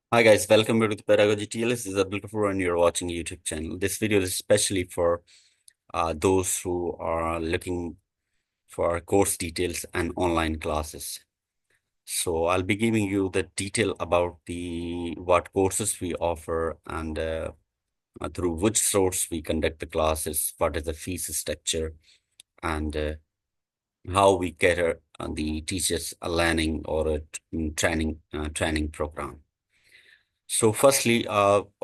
Hi guys, welcome back to the Pedagogy Tls. This is Abdul Kapoor and you're watching YouTube channel. This video is especially for those who are looking for course details and online classes. So I'll be giving you the detail about the what courses we offer and through which source we conduct the classes, what is the fees structure, and how we cater the teachers a learning or a training program. So firstly,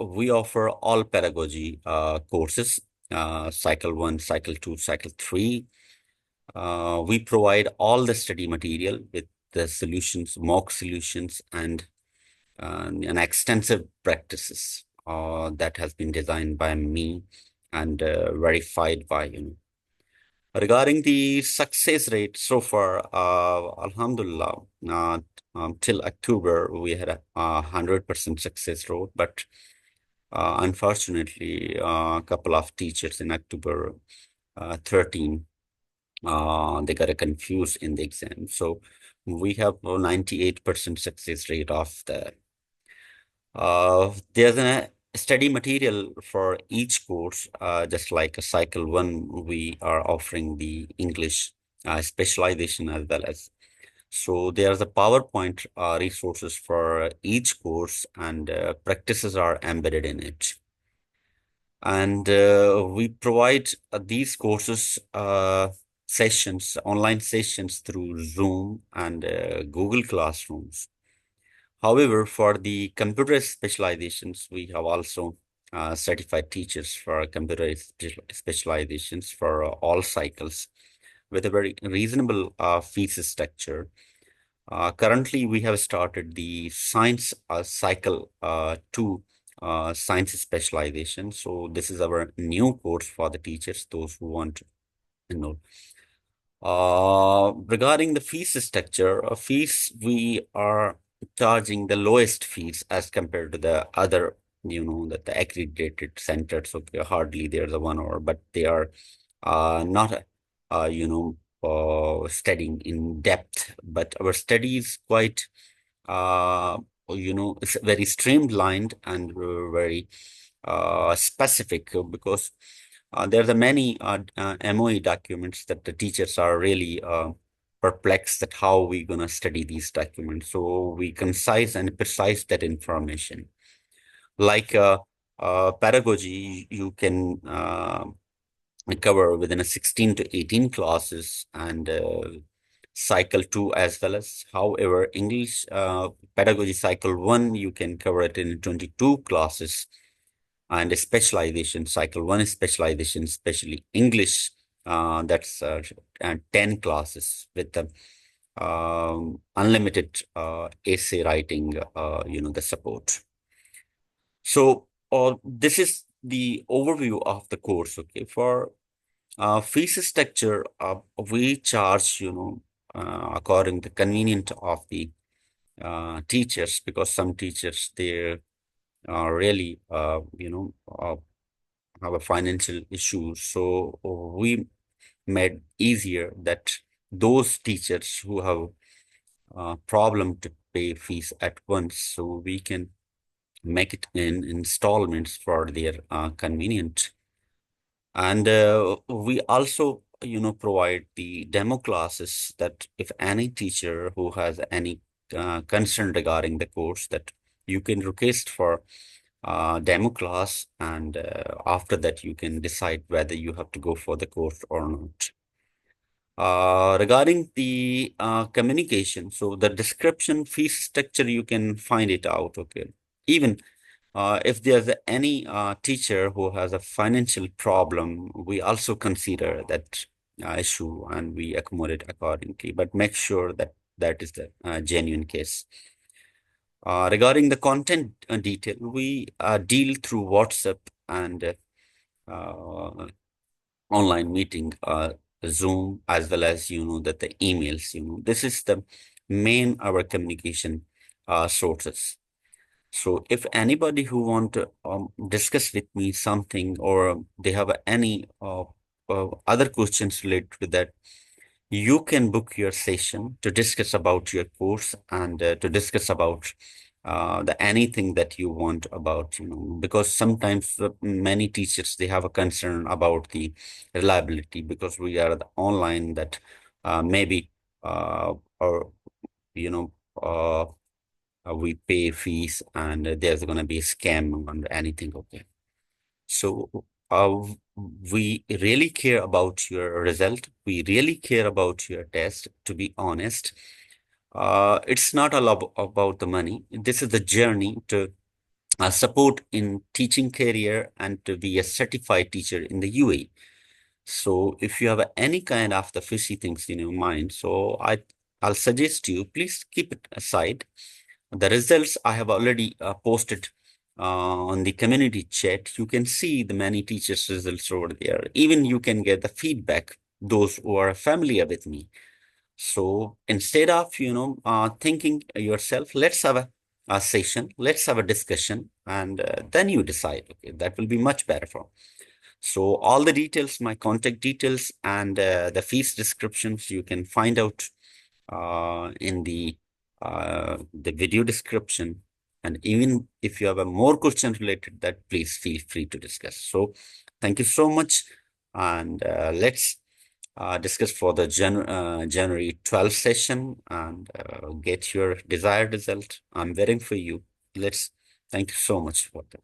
we offer all pedagogy courses, Cycle 1, Cycle 2, Cycle 3. We provide all the study material with the solutions, mock solutions, and an extensive practices that has been designed by me and verified by you. Regarding the success rate so far, Alhamdulillah, till October, we had a 100% success rate, but unfortunately, a couple of teachers in October 13, they got confused in the exam. So we have a 98% success rate of that. There's a study material for each course, just like a cycle one, we are offering the English specialization as well as. So there's a PowerPoint resources for each course and practices are embedded in it. And we provide these courses sessions, online sessions through Zoom and Google Classrooms. However, for the computer specializations, we have also certified teachers for computer specializations for all cycles with a very reasonable fees structure. Currently, we have started the science cycle 2 science specialization. So this is our new course for the teachers, those who want to enroll. Regarding the fees structure, fees, we are charging the lowest fees as compared to the other, the accredited centers. Okay, hardly there's a 1 hour, but they are not, studying in depth. But our study is quite, it's very streamlined and very specific because there are many MOE documents that the teachers are really perplexed at how we're going to study these documents. So we concise and precise that information. Like pedagogy, you can cover within a 16 to 18 classes and cycle 2 as well as. However, English pedagogy cycle 1, you can cover it in 22 classes and a specialization cycle 1 is specialization, especially English, that's 10 classes with the unlimited essay writing, the support. So this is the overview of the course. Okay, for fees structure, we charge, according to the convenient of the teachers, because some teachers, they really, have a financial issue. So we made easier that those teachers who have a problem to pay fees at once, so we can make it in installments for their convenient. And we also, provide the demo classes that if any teacher who has any concern regarding the course, that you can request for demo class, and after that you can decide whether you have to go for the course or not. Regarding the communication, so the description fee structure, you can find it out. Okay, even if there's any teacher who has a financial problem, we also consider that issue and we accommodate accordingly, but make sure that that is the genuine case. Regarding the content detail, we deal through WhatsApp and online meeting, Zoom, as well as, that the emails, this is the main our communication sources. So if anybody who want to discuss with me something or they have any other questions related to that, you can book your session to discuss about your course and to discuss about the anything that you want about, because sometimes many teachers, they have a concern about the reliability because we are the online that maybe or you know uh, we pay fees and there's going to be a scam and anything. Okay. So we really care about your result. We really care about your test, to be honest. It's not all about the money. This is the journey to support in teaching career and to be a certified teacher in the UAE. So if you have any kind of the fishy things in your mind, so I'll suggest you, please keep it aside. The results I have already posted on the community chat. You can see the many teachers' results over there. Even you can get the feedback, those who are familiar with me. So instead of, thinking yourself, let's have a session, let's have a discussion, and then you decide. Okay, that will be much better for. So all the details, my contact details, and the fees descriptions, you can find out in the video description. And even if you have a more question related that, please feel free to discuss. So thank you so much. And let's discuss for the January 12th session and get your desired result. I'm waiting for you. Let's thank you so much for that.